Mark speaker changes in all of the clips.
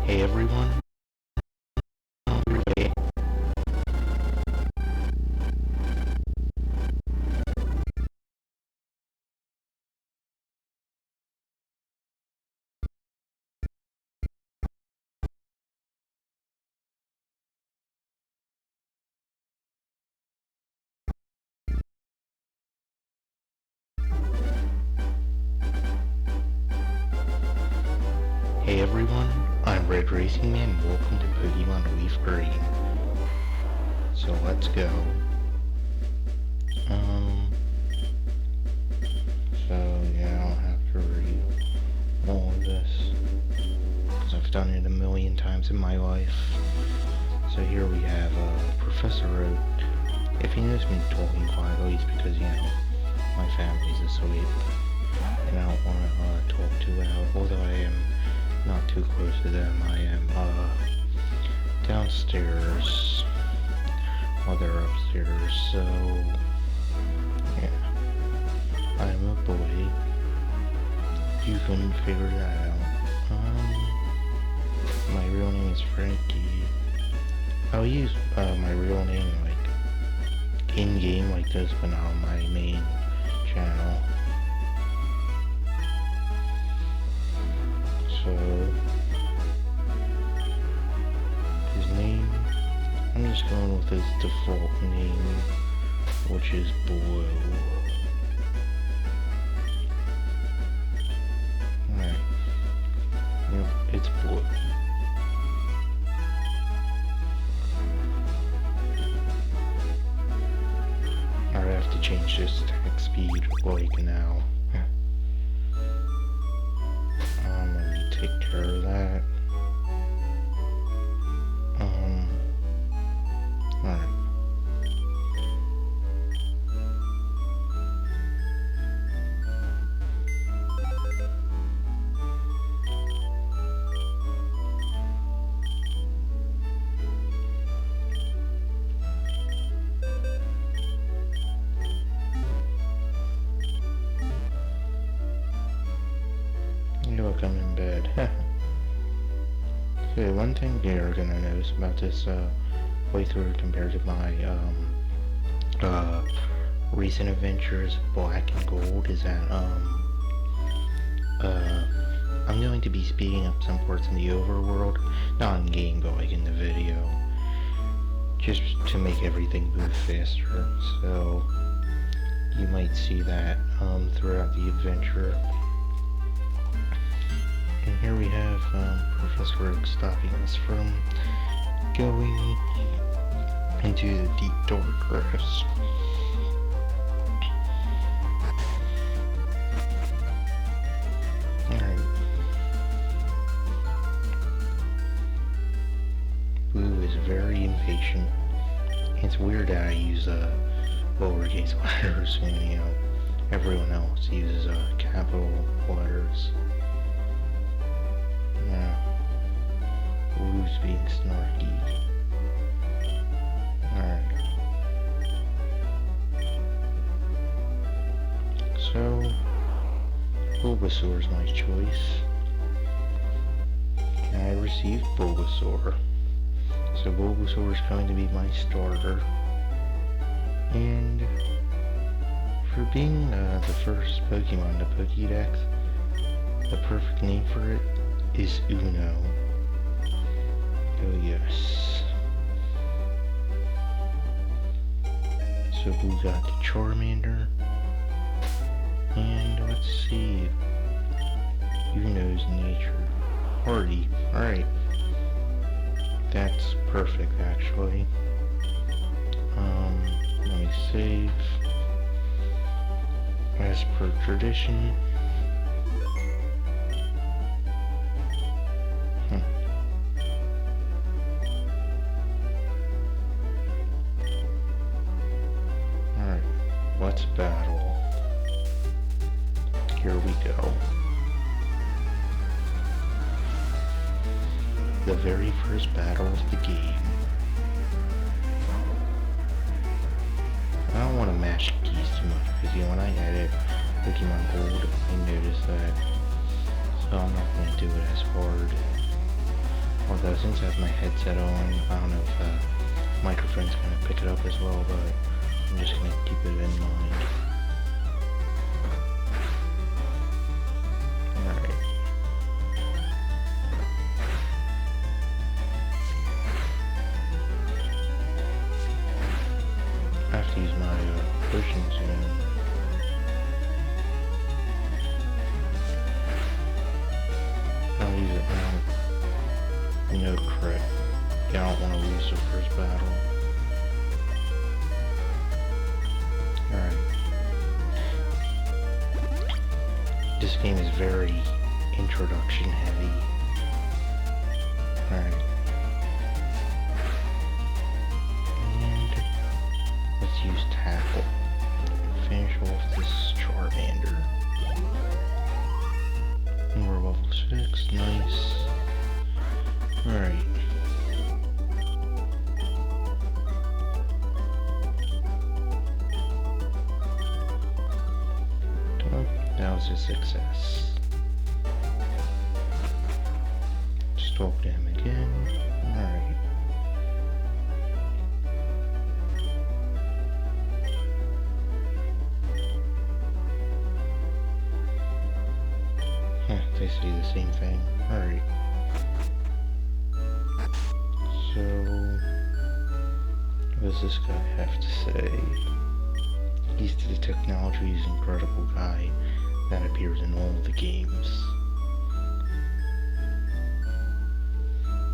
Speaker 1: Hey everyone. Hey everyone, I'm Red Racing Man and welcome to Pokémon LeafGreen. So let's go. So yeah, I'll have to read all of this because I've done it a million times in my life. So here we have Professor Oak. If you notice me talking quietly, it's because, you know, my family's asleep and I don't want to talk too loud, although I am not too close to them. I am downstairs while they're upstairs, so yeah, I'm a boy. You couldn't figure that out. My real name is Frankie. I'll use my real name like in game like this, but not on my main channel. So his name, I'm just going with his default name, which is Blue. Alright. Yep, it's Blue. I have to change this attack speed like now. Let me take care of that. Alright. Look, I'm in bed. Okay, one thing you're gonna notice about this playthrough compared to my recent adventures, Black and Gold, is that I'm going to be speeding up some parts in the overworld, not in game, but like in the video, just to make everything move faster. So you might see that throughout the adventure. And here we have Professor Oak stopping us from going into the deep dark grass. Alright. Blue is very impatient. It's weird that I use lowercase letters and, you know, everyone else uses capital letters. Yeah. Blue's being snarky. Alright. So, Bulbasaur's my choice. And I received Bulbasaur. So Bulbasaur's going to be my starter. And for being the first Pokemon to Pokédex, the perfect name for it is Uno. Oh yes. So we got the Charmander. And let's see. Uno's nature. Hardy. Alright. That's perfect actually. Let me save. As per tradition. Alright, let's battle. Here we go. The very first battle of the game. I don't want to mash keys too much because, you know, when I edit Pokemon Gold, I noticed that. So I'm not going to do it as hard. Although since I have my headset on, I don't know if microphone's gonna pick it up as well, but I'm just gonna keep it in mind. Alright. I have to use my potion soon. I'll use it now. No crit. Yeah, I don't want to lose the first battle. Alright. This game is very introduction heavy. Alright. And let's use tackle. Finish off this Charmander. And we're level 6, nice. Alright. That was a success. Stalk him again. Alright. They say the same thing. Alright. So, what does this guy have to say? He's the technology's incredible guy that appears in all the games.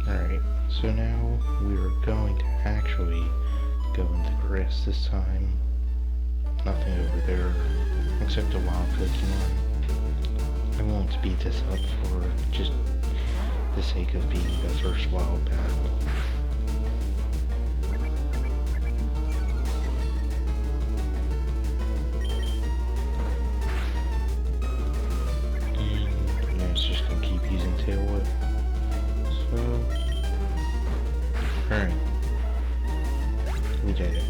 Speaker 1: Alright, so now we're going to actually go in the grass this time. Nothing over there, except a wild Pokemon. I won't speed this up for just the sake of being the first wild battle. And yeah, it's just gonna keep using Tail Whip. So, alright, we did it.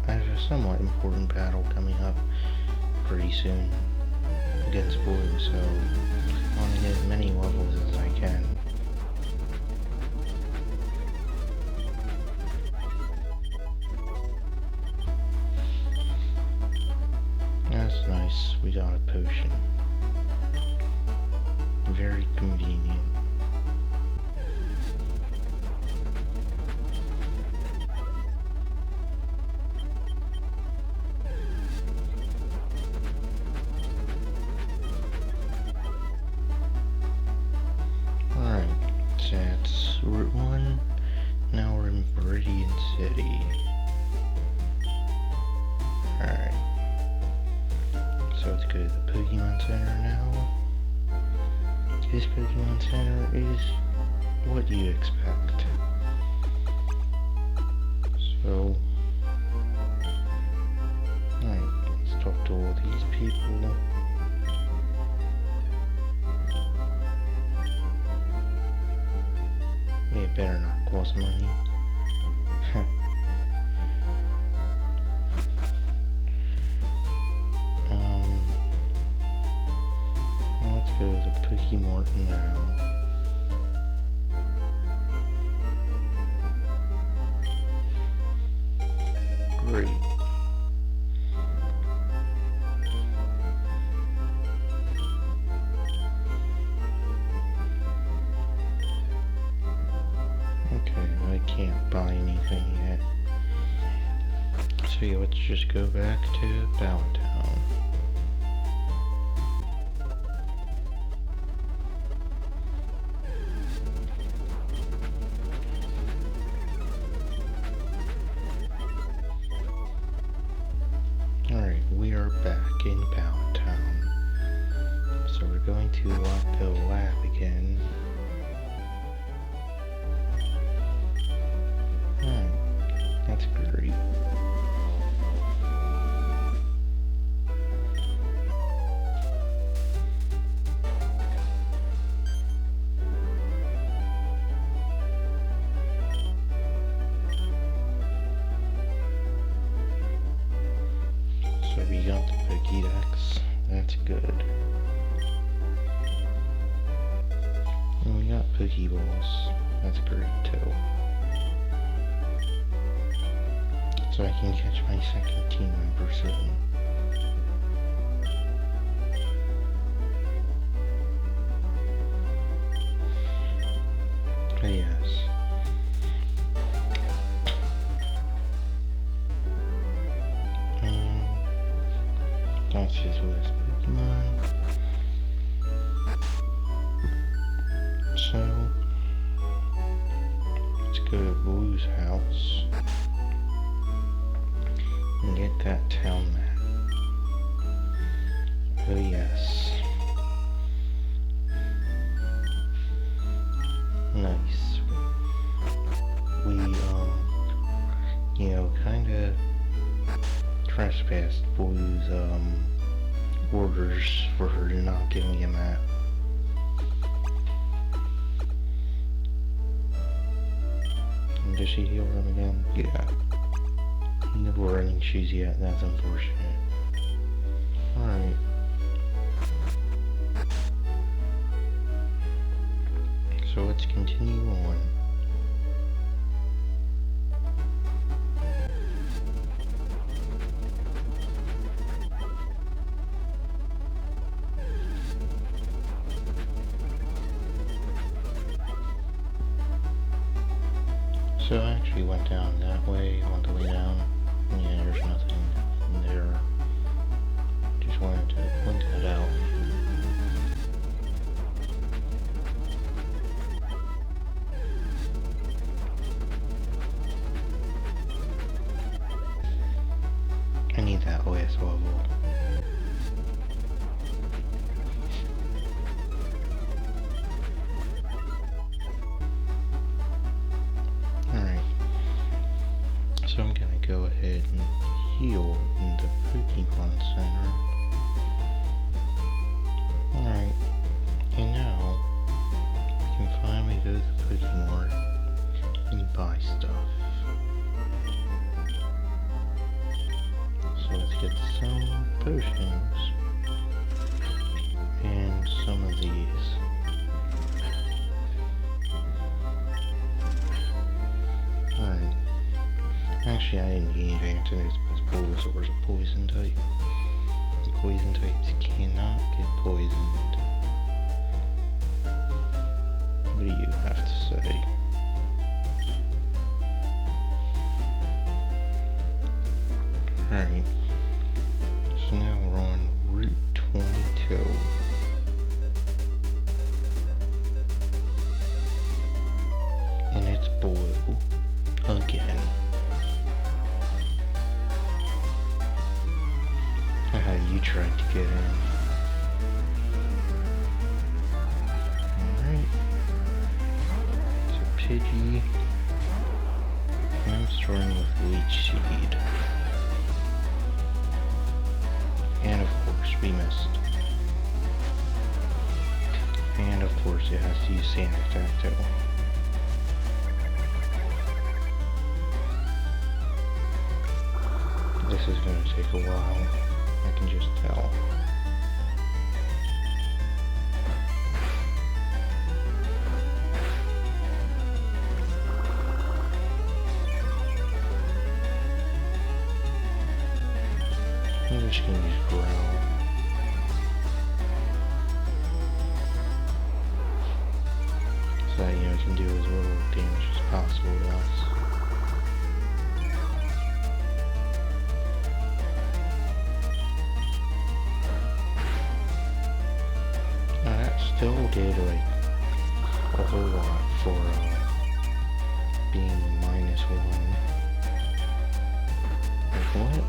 Speaker 1: I have a somewhat important battle coming up pretty soon against Blue, so I want to get as many levels as I can. That's nice, we got a potion. Very convenient. That's Route 1. Now we're in Meridian City. Alright. So let's go to the Pokemon Center now. This Pokemon Center is what you expect. So, alright, let's talk to all these people. It better not cost money. Let's go to the Pokémon now. Great. I can't buy anything yet. So yeah, let's just go back to Town. Alright, we are back in Town. So we're going to the lab again. That's great. So we got the Pokédex. That's good. And we got Pokeballs. That's great too. So I can catch my second team member soon. But yes. That's his last Pokemon. So, let's go to Blue's house and get that town map. Oh yes. Nice. We, you know, kinda trespassed Blue's, orders for her to not give me a map. And does she heal them again? Yeah. No running shoes yet, that's unfortunate. Alright. So let's continue on. So I actually went down that way on the way down. Yeah, there's nothing there. Just wanted to point that out. I need that last level. So I'm gonna go ahead and heal in the Pokémon Center. Alright, and now we can finally go to the Pokémon and buy stuff. So let's get some potions and some of these. Alright. Actually, I didn't gain advantage because Bulbasaur's a poison type. The poison types cannot get poisoned. What do you have to say? Alright. So now we're on Route 22. And it's blue. Again. You tried to get in. Alright. So Pidgey. And I'm starting with Leech Seed. And of course we missed. And of course it has to use Sand Attack too. This is going to take a while. I can just tell. I'm just gonna use Growl. So that, you know, it can do as little damage as possible to us. Still did like a whole lot for being -1. Like what?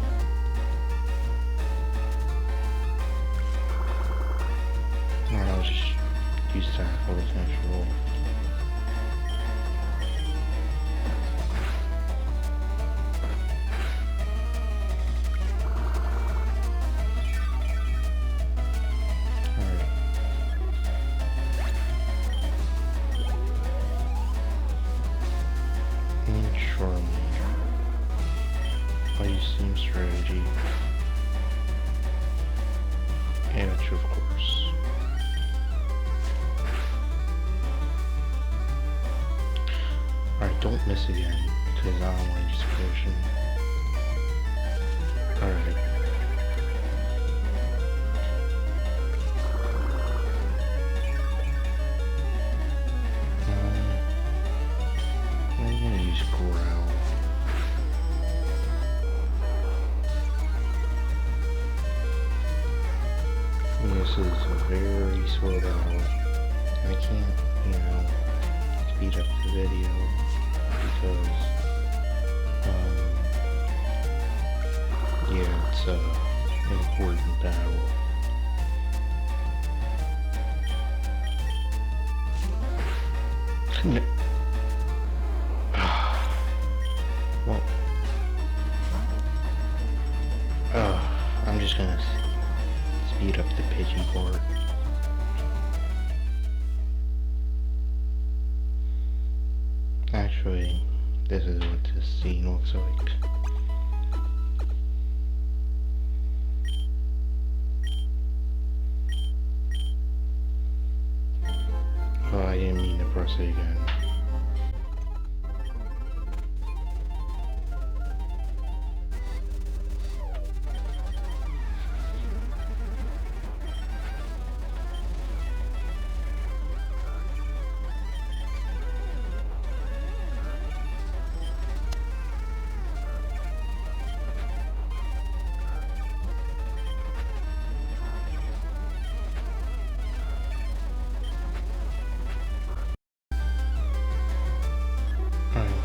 Speaker 1: Alright, I'll just use that for the finish roll. Strategy, Edge, of course. don't miss again, because I don't want to use potion. Alright. I'm gonna use growl. This is a very slow battle, and I can't, speed up the video because, yeah, it's an important battle. Well, I'm just gonna speed up the pigeon part. Actually, this is what this scene looks like. Oh, I didn't mean to press it again.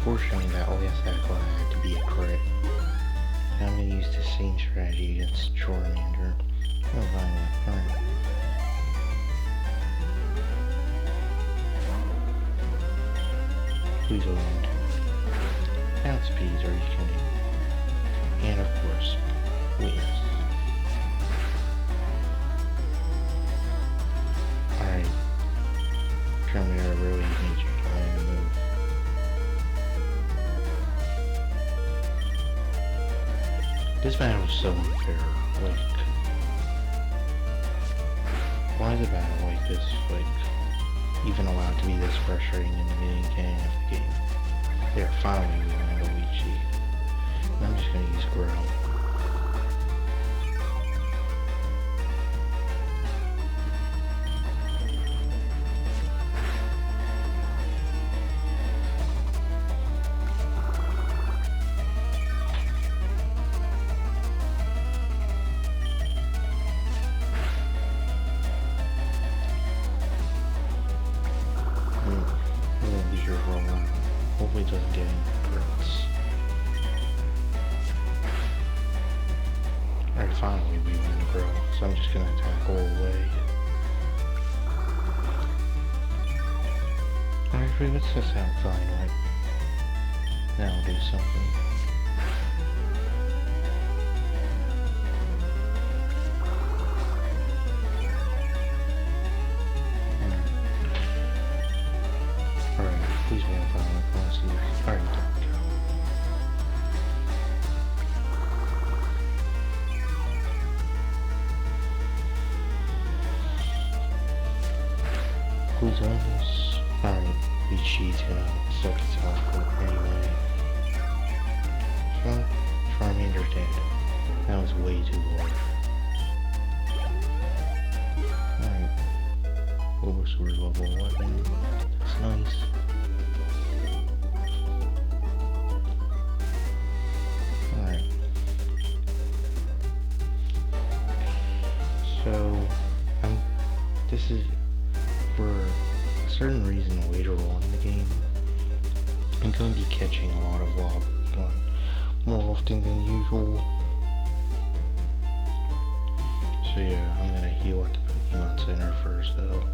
Speaker 1: Unfortunately, that last tackle had to be a crit. And I'm gonna use the same strategy against Charmander. Oh, fine. Please land. Outspeed, are you kidding? And of course, wins. Alright. Charmander really needs you to land a move. This battle is so unfair. Like, why is a battle like this, even allowed to be this frustrating in the beginning of the game? There, finally we land a Luigi. And I'm just gonna use Growl. Hopefully it doesn't get any crits. Alright, finally we win the grow, so I'm just gonna attack all the way. Actually, let's just have fine, right? Now I'll do something. Please be on fire. Alright, go. Who's on this? Alright, we cheat suck his health anyway. Charmander dead. That was way too low. Alright. Oversword level 11. That's nice. So, this is for a certain reason later on in the game. I'm going to be catching a lot of Pokémon more often than usual. So yeah, I'm going to heal at the Pokemon Center first though.